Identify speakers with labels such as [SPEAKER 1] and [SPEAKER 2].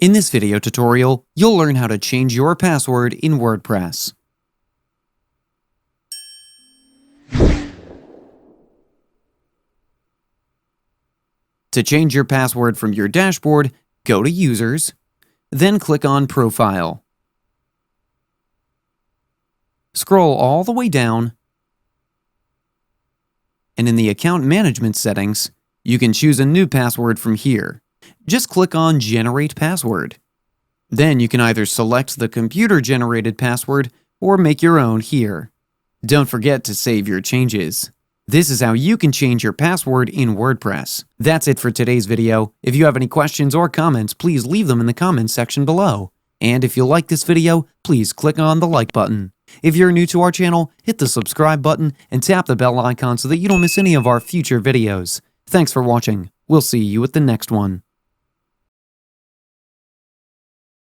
[SPEAKER 1] In this video tutorial, you'll learn how to change your password in WordPress. To change your password from your dashboard, go to Users, then click on Profile. Scroll all the way down, and in the Account Management settings, you can choose a new password from here. Just click on Generate Password. Then you can either select the computer-generated password or make your own here. Don't forget to save your changes. This is how you can change your password in WordPress. That's it for today's video. If you have any questions or comments, please leave them in the comments section below. And if you like this video, please click on the like button. If you're new to our channel, hit the subscribe button and tap the bell icon so that you don't miss any of our future videos. Thanks for watching. We'll see you at the next one.